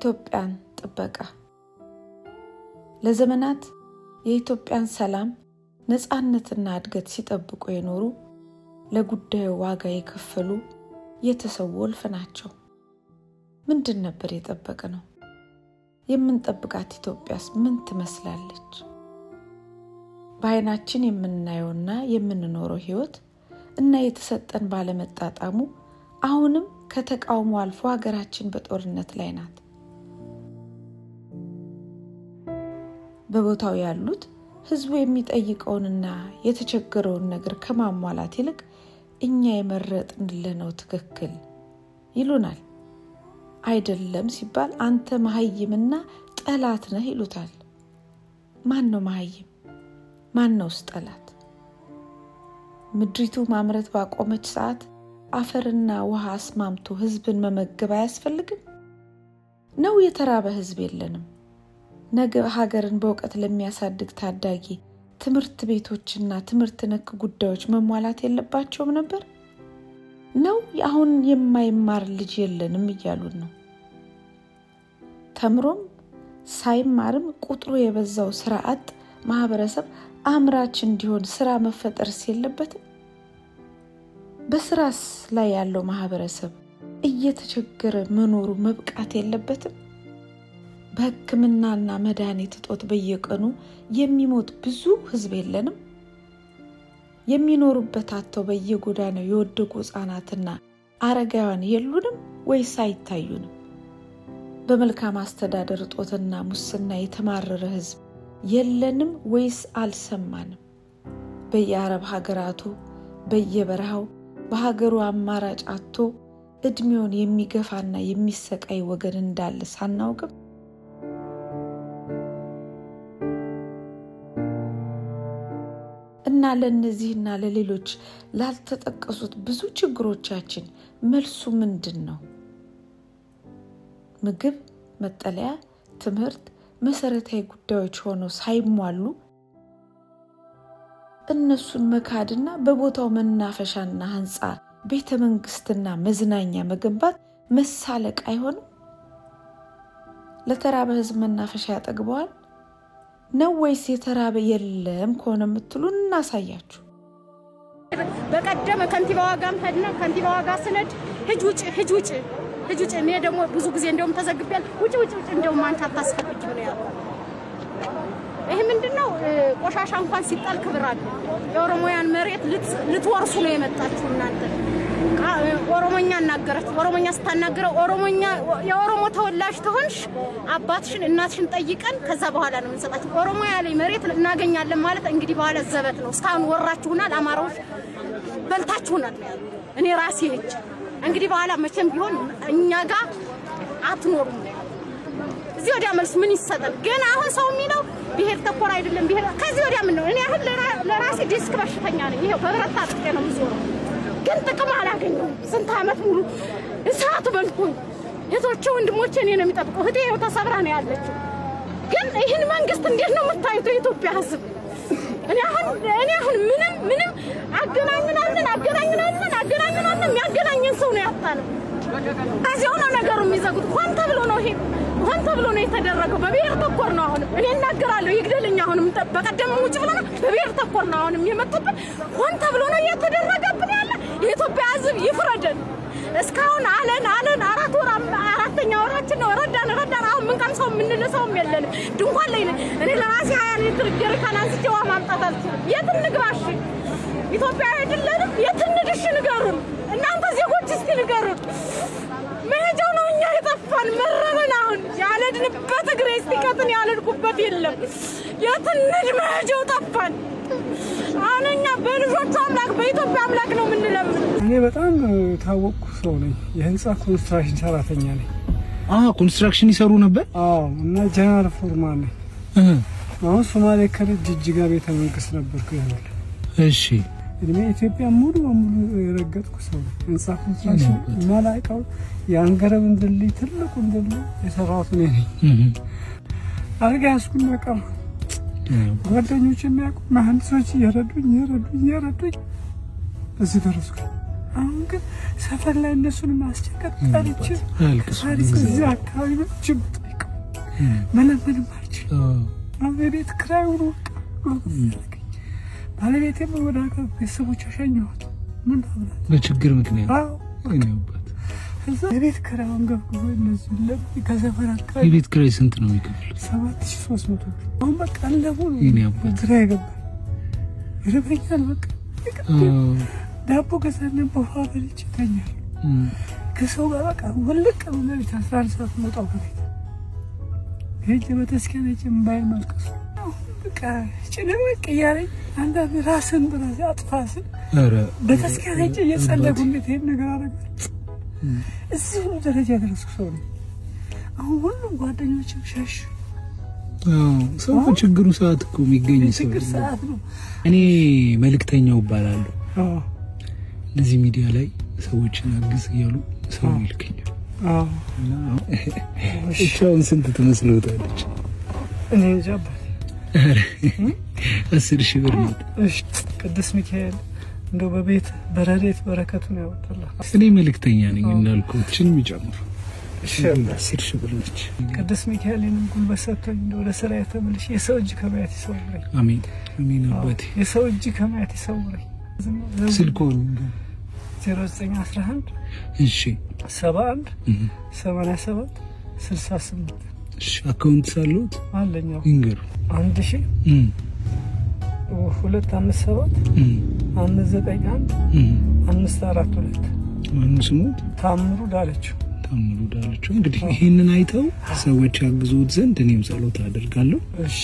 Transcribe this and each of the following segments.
የኢትዮጵያን ጥበቃ ለዘመናት የኢትዮጵያን ሰላም ነፃነትና እድገት ሲጠብቁ የኖሩ ለጉዳዩ ዋጋ የከፈሉ የተሰወልፍ ናቸው። ምንድን ነበር የጠበቀነው? የምንጠብቃት ኢትዮጵያስ ምን ትመስላለች? በአይናችን የምናየውና የምንኖረው ህይወት እና የተሰጠን ባለመጣጣሙ አሁንም ከተቃውሞ አልፎ ሀገራችን በጦርነት ላይ ናት። በቦታው ያሉት ህዝቡ የሚጠይቀውንና የተቸገረውን ነገር ከማሟላት ይልቅ እኛ የመረጥንልነው ትክክል ይሉናል። አይደለም ሲባል አንተ መሐይምና ጠላት ነህ ይሉታል። ማን ነው መሐይም? ማን ነው ጠላት? ምድሪቱ ማምረት ባቆመች ሰዓት አፈርና ውሃ አስማምቶ ህዝብን መመገብ አያስፈልግም ነው? የተራበ ህዝብ የለንም? ነገ ሀገርን በእውቀት ለሚያሳድግ ታዳጊ ትምህርት ቤቶችና ትምህርት ነክ ጉዳዮች መሟላት የለባቸውም ነበር ነው? አሁን የማይማር ልጅ የለንም እያሉን ነው። ተምሮም ሳይማርም ቁጥሩ የበዛው ስራ አጥ ማህበረሰብ አምራች እንዲሆን ስራ መፈጠር ሲለበትም በስራስ ላይ ያለው ማህበረሰብ እየተቸገረ መኖሩ መብቃት የለበትም? በህክምናና መድኃኒት እጦት በየቀኑ የሚሞት ብዙ ህዝብ የለንም? የሚኖሩበት አጥተው በየጎዳናው የወደቁ ህፃናትና አረጋውያን የሉንም ወይስ አይታዩንም? በመልካም አስተዳደር እጦትና ሙስና የተማረረ ህዝብ የለንም ወይስ አልሰማንም? በየአረብ ሀገራቱ በየበረሃው በሀገሩ አማራጭ አጥቶ እድሜውን የሚገፋና የሚሰቃይ ወገን እንዳለ ሳናውቅም እና ለነዚህና ለሌሎች ላልተጠቀሱት ብዙ ችግሮቻችን መልሱ ምንድነው? ምግብ፣ መጠለያ፣ ትምህርት መሰረታዊ ጉዳዮች ሆነው ሳይሟሉ እነሱን መካድና በቦታው መናፈሻና ህንጻ ቤተ መንግስትና መዝናኛ መገንባት መሳለቅ አይሆንም? ለተራበ ህዝብ መናፈሻ ያጠግበዋል ነው ወይስ የተራበ የለም ከሆነ ምትሉን እናሳያችሁ። በቀደም ከንቲባዋ ጋር ሄድና ከንቲባዋ ጋር ስነድ ህጅ ውጭ እኔ ደግሞ ብዙ ጊዜ እንደውም ተዘግቤያል። ውጭ እንደውም አንተ አታስፈልጊ ነው ያለው። ይሄ ምንድነው? ቆሻሻ እንኳን ሲጣል ክብር አለ። የኦሮሞያን መሬት ልትወርሱ ነው የመጣችሁ እናንተ። ኦሮሞኛ እናገረች። ኦሮሞኛ ስታናገረው ኦሮሞኛ የኦሮሞ ተወላጅ ተሆንሽ አባትሽን እናትሽን ጠይቀን ከዛ በኋላ ነው እንሰጣችሁ። ኦሮሞያ ላይ መሬት እናገኛለን ማለት እንግዲህ በኋላ ዘበት ነው። እስካሁን ወራችሁናል፣ አማራዎች በልታችሁናል። እኔ ራሴ እጅ እንግዲህ በኋላ መቼም ቢሆን እኛ ጋር አትኖሩም። እዚህ ወዲያ መልስ ምን ይሰጣል? ግን አሁን ሰው የሚለው ብሄር ተኮር አይደለም። ብሄር ከዚህ ወዲያ ምን ነው? እኔ አሁን ለራሴ ዲስክ በሽተኛ ነኝ። ይሄው በብረት ታጥቄ ነው የምዞረው። ግን ጥቅም አላገኘሁም። ስንት አመት ሙሉ እሳት በልኩኝ። የቶቹ ወንድሞቼ እኔ ነው የሚጠብቀው። እህቴ ይኸው ተሰብራ ነው ያለችው። ግን ይሄን መንግስት እንዴት ነው የምታዩት? የኢትዮጵያ ህዝብ እኔ አሁን ምንም አገናኝናለን የሚያገናኘን ሰው ነው ያጣነው። እዚያው ነው ነገሩ የሚዘጉት። ሆን ተብሎ ነው የተደረገው። በብሄር ተኮር ነው። አሁን እኔ እናገራለሁ ይግደልኛ። አሁንም በቀደም ውጭ ብሎ ነው በብሄር ተኮር ነው አሁንም የመጡበት። ሆን ተብሎ ነው የተደረገብን ያለ። የኢትዮጵያ ህዝብ ይፍረደን። እስካሁን አለን አራተኛ ወራችን ነው። ረዳን አሁን ምን ቀምሰው ምንልሰውም የለን። ድንኳን ላይ እኔ ለራሴ 20 ሊትር ጀሪካን አንስቼ ውሃ ማምጣት አልችልም። የት እንግባሽ? ኢትዮጵያ አይደለንም? የት እንድሽ ንገሩን እናንተ ዜጎች እስቲ ንገሩን። መሄጃው ነው እኛ የጠፋን መረበን። አሁን ያለድንበት እግሬ እስቲቀጥን ያለድኩበት የለም። የት እንድ መሄጃው ጠፋን። አሁንኛ በልጆቹ አምላክ በኢትዮጵያ አምላክ ነው ምንለምን። እኔ በጣም ታወቅኩ ሰው ነኝ። የህንጻ ኮንስትራክሽን ሰራተኛ ነኝ። ኮንስትራክሽን ይሰሩ ነበር? እና ጀነራል ፎርማን ነኝ። አሁን ሶማሌ ክልል ጅጅጋ ቤተ መንግስት ነበርኩ ያለው። እሺ እኔ ኢትዮጵያ ሙሉ የረገጥኩ ሰው ህንጻ ኮንስትራክሽን ማላይቃው ያንገረብ እንደልይ ትልቁ እንደልይ የሰራሁት ነኝ። አርጋ ያስኩና ቀር ጓደኞች የሚያውቁ መሐንዲሶች እየረዱኝ እዚህ ደረስኩ። አሁን ግን ሰፈር ላይ እነሱን ማስጨቀጥ ጠርቼ ታሪክ እዚህ አካባቢ ነው ጅምጥቅ መለመን ማርች ቤት ክራዩ ነው ባለቤቴም ወደ አካባቢ ቤተሰቦች አሸኘሁት ምን አብላት በችግር ምክንያት ይነውበት እዛ ቤት ክራዩን ገብቶ እነዚህ ከሰፈር አካባቢ የቤት ክራይ ስንት ነው የሚከፍለው 7300 አሁን በቃ ለምን ይነውበት ክራይ ገባ ይረበኛል በቃ ዳቦ ገዛልን በኋላ ልጅ ተኛል ከሰው ጋር በቃ ወልቅ ነው ለሊት 11 ሰዓት መጣው ከቤት ሄጄ በተስከነ ጭምባይ መልከስ በቃ ጭንቅ ያለኝ አንዳንድ ራስን በራስ አጥፋስ አረ በተስከነ እየጸለይኩ እንዴት ይሄን ነገር አደረገ እዚህ ነው ደረጃ ደረስኩ ሰው አሁን ሁሉም ጓደኞች ሸሽ ሰው ችግሩ ሰዓት እኮ የሚገኝ ሰው ነው እኔ መልክተኛው ባላለው ለዚህ ሚዲያ ላይ ሰዎችን አግዝ ይያሉ ሰው ይልከኛል እቻውን ስንት ተመስሎታለች እኔ ጃባ 10,000 ብር ነው እሺ ቅዱስ ሚካኤል እንደው በቤት በረዴት በረከቱን ያወጣላ እኔ መልክተኛ ነኝ እንዳልኩት ችን የሚጨምሩ 10,000 ብር ነች ቅዱስ ሚካኤልን ጉልበት ሰጥቶኝ ወደ ስራ የተመለሽ የሰው እጅ ከማየት ይሰውረኝ አሜን አሜን አባቴ የሰው እጅ ከማየት ይሰውረኝ ስልኮን 0911 እሺ 71 87 68 እሺ አካውንት ሳሉት አለኛው ይንገሩ 1000 257 591 542 ማንስሙት ታምሩ ዳለችው እንግዲህ ይሄንን አይተው ሰዎች ያግዙት ዘንድ እኔም ጸሎት አደርጋለሁ እሺ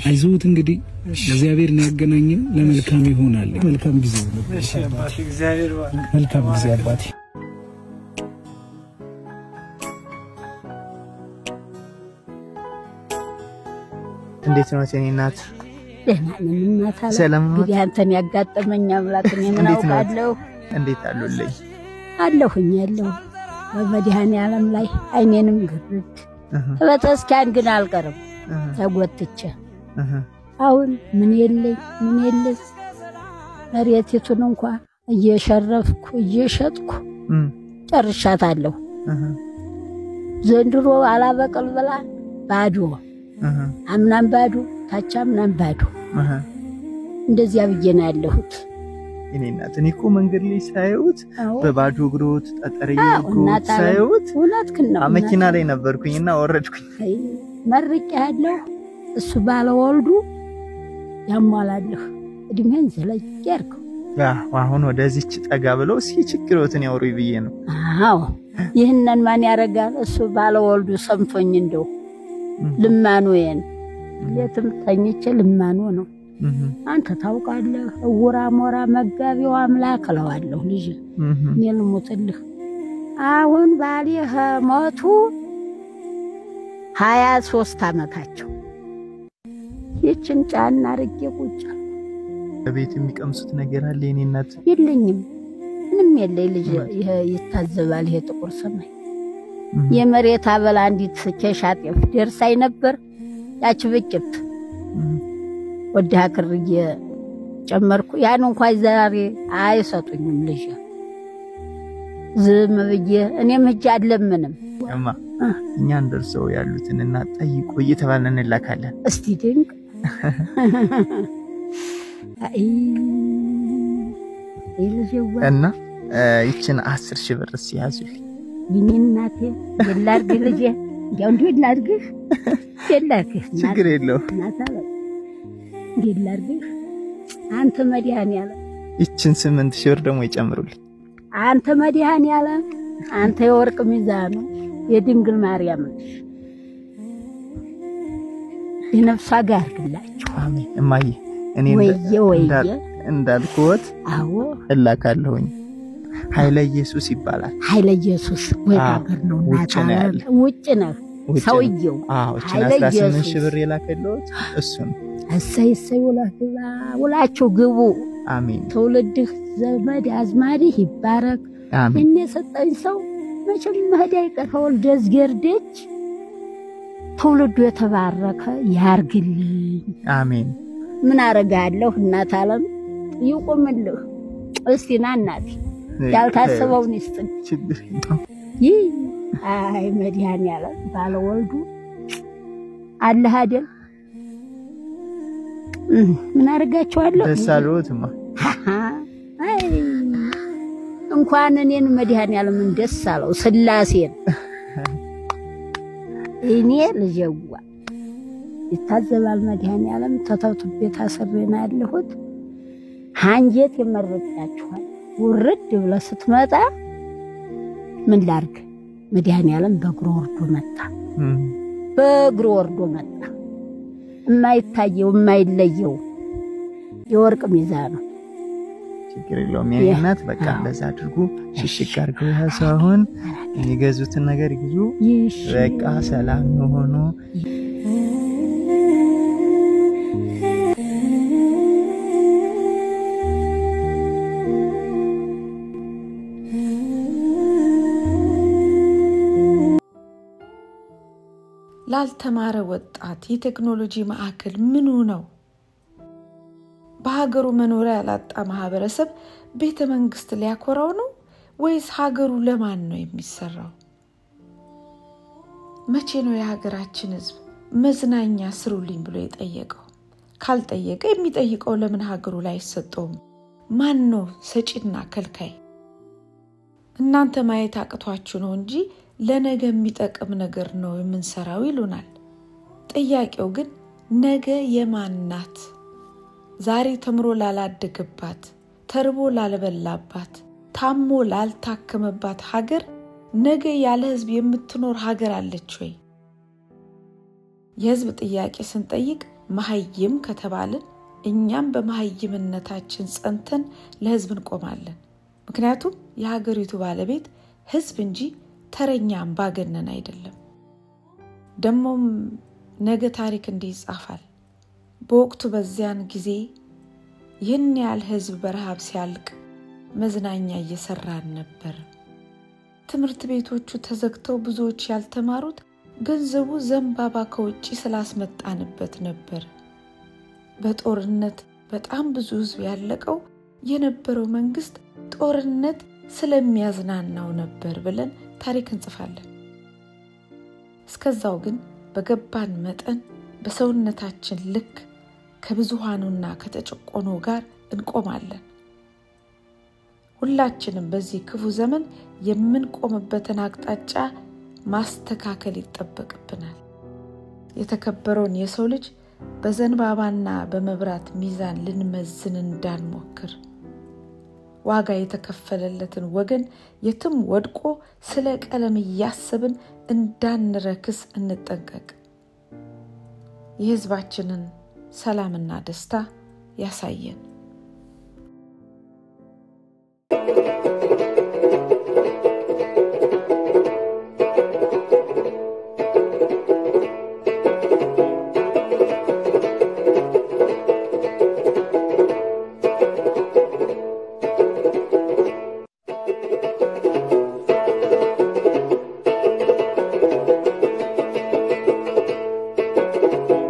አይዞት እንግዲህ እግዚአብሔር ያገናኘን ለመልካም ይሆናል መልካም ጊዜ ነው እሺ አባቴ እግዚአብሔር መልካም ጊዜ አባቴ እንዴት ነው የኔ እናት እናት ሰላም ነው አንተን ያጋጠመኝ አምላክ እኔ ምን አውቃለሁ እንዴት አሉልኝ አለሁኝ ያለው በመድኃኔ ዓለም ላይ አይኔንም ግርድ በተስካን ግን አልቀርም ተጎትቼ አሁን ምን የለኝ መሬቲቱን እንኳን እየሸረፍኩ እየሸጥኩ ጨርሻታለሁ ዘንድሮ አላበቀል ብላ ባዶ አምናም ባዶ ታቻምናም ባዶ እንደዚያ ብዬና ያለሁት እኔ እናት እኔ እኮ መንገድ ላይ ሳይውት በባዶ እግሮት ጠጠርዬት ሳይውት መኪና ላይ ነበርኩኝና ወረድኩኝ መርቄ ያለው እሱ ባለወልዱ ያሟላለህ እድሜን ስለጀርኩ አሁን ወደዚች ጠጋ ብለው እስኪ ችግሮትን ያወሩኝ ብዬ ነው አዎ ይህንን ማን ያረጋል እሱ ባለወልዱ ሰምቶኝ እንደው ልማኑዬን ለትም ተኝቼ ልማኑ ነው አንተ ታውቃለህ ወራ ሞራ መጋቢው አምላክ ለዋለሁ ልጅ እኔ ልሞትልህ አሁን ባሊህ ሞቱ 23 አመታቸው ይችን ጫና አርጌ ቁጭ በቤት የሚቀምሱት ነገር አለ የኔ እናት የለኝም ምንም የለኝ ልጅ ይሄ ይታዘባል ይሄ ጥቁር ሰማይ የመሬት አበላ አንዲት ከሻጤፍ ደርሳይ ነበር ያቺ ብጭት ወደ አክርዬ ጨመርኩ ያን እንኳን ዛሬ አይሰጡኝም ልጅ ዝም ብዬ እኔም እጅ አለምንም እማ እኛ እንደርሰው ያሉትን እና ጠይቁ እየተባለን እንላካለን እስቲ ድንቅ እና ይችን 10,000 ብር ሲያዙልኝ ይኔናቴ ይላርግ ልጅ ያው እንዴ ይላርግ ችግር የለው ይላርግ አንተ መዲያን ያለ ይችን 8,000 ብር ደግሞ ይጨምሩልኝ አንተ መዲያን ያለ አንተ የወርቅ ሚዛኑ የድንግል ማርያም የነፍሳ ጋር ግላችሁ አሜን እማዬ እኔ እንዳልኩት አዎ እላካለሁኝ ኃይለ ኢየሱስ ይባላል ኃይለ ኢየሱስ ወይ ሀገር ነው ውጭ ነው ሰውየው ኃይለ ኢየሱስ 18,000 ብር የላከልዎት እሱ ነው እሰይ ውላችሁ ግቡ አሜን ትውልድህ ዘመድ አዝማድህ ይባረክ አሜን እኔ ሰጠኝ ሰው መቼም መህዳይ ቀፈል ደዝገርደች ትውልዱ የተባረከ ያርግልኝ አሜን ምን አረጋለሁ እናት ዓለም ይቆምልህ እስቲ ና እናት ያልታሰበውን ይስጥ ችግር ነው አይ መድኃኒዓለም ባለወልዱ አላህ አይደል ምን አርጋቸዋለሁ ደሳሎትማ አይ እንኳን እኔን መድኃኒዓለም ደስ አለው ስላሴን እኔ ልጅዋ ይታዘባል መድኃኒዓለም ተታውትቤ ታሰበና ያለሁት አንጀት ይመረጣችኋል ወርድ ብለ ስትመጣ ምን ላርግ መድኃኒዓለም በእግሩ ወርዶ መጣ በእግሩ ወርዶ መጣ የማይታየው የማይለየው የወርቅ ሚዛን ነው ችግር የለውም የእናት በቃ እንደዛ አድርጉ ሽሽቅ አድርገው ያሳውን የሚገዙትን ነገር ይግዙ በቃ ሰላም ሆኖ ላልተማረ ወጣት የቴክኖሎጂ ማዕከል ምኑ ነው በሀገሩ መኖሪያ ያላጣ ማህበረሰብ ቤተ መንግስት ሊያኮራው ነው ወይስ ሀገሩ ለማን ነው የሚሰራው መቼ ነው የሀገራችን ህዝብ መዝናኛ ስሩልኝ ብሎ የጠየቀው ካልጠየቀ የሚጠይቀው ለምን ሀገሩ ላይ አይሰጠውም ማን ነው ሰጪና ከልካይ እናንተ ማየት አቅቷችሁ ነው እንጂ ለነገ የሚጠቅም ነገር ነው የምንሰራው ይሉናል ጥያቄው ግን ነገ የማናት ዛሬ ተምሮ ላላደገባት ተርቦ ላልበላባት ታሞ ላልታከመባት ሀገር ነገ ያለ ህዝብ የምትኖር ሀገር አለች ወይ የህዝብ ጥያቄ ስንጠይቅ ማህይም ከተባልን እኛም በማህይምነታችን ጸንተን ለህዝብ እንቆማለን ምክንያቱም የሀገሪቱ ባለቤት ህዝብ እንጂ ተረኛ አምባገነን አይደለም ደሞም ነገ ታሪክ እንዲጻፋል በወቅቱ በዚያን ጊዜ ይህን ያህል ህዝብ በረሃብ ሲያልቅ መዝናኛ እየሰራን ነበር ትምህርት ቤቶቹ ተዘግተው ብዙዎች ያልተማሩት ገንዘቡ ዘንባባ ከውጪ ስላስመጣንበት ነበር በጦርነት በጣም ብዙ ህዝብ ያለቀው የነበረው መንግስት ጦርነት ስለሚያዝናናው ነበር ብለን ታሪክ እንጽፋለን እስከዛው ግን በገባን መጠን በሰውነታችን ልክ ከብዙሃኑና ከተጨቆኖ ጋር እንቆማለን ሁላችንም በዚህ ክፉ ዘመን የምንቆምበትን አቅጣጫ ማስተካከል ይጠበቅብናል የተከበረውን የሰው ልጅ በዘንባባና በመብራት ሚዛን ልንመዝን እንዳንሞክር ዋጋ የተከፈለለትን ወገን የትም ወድቆ ስለ ቀለም ያሰብን እንዳንረክስ እንጠንቀቅ የህዝባችንን ሰላምና ደስታ ያሳየን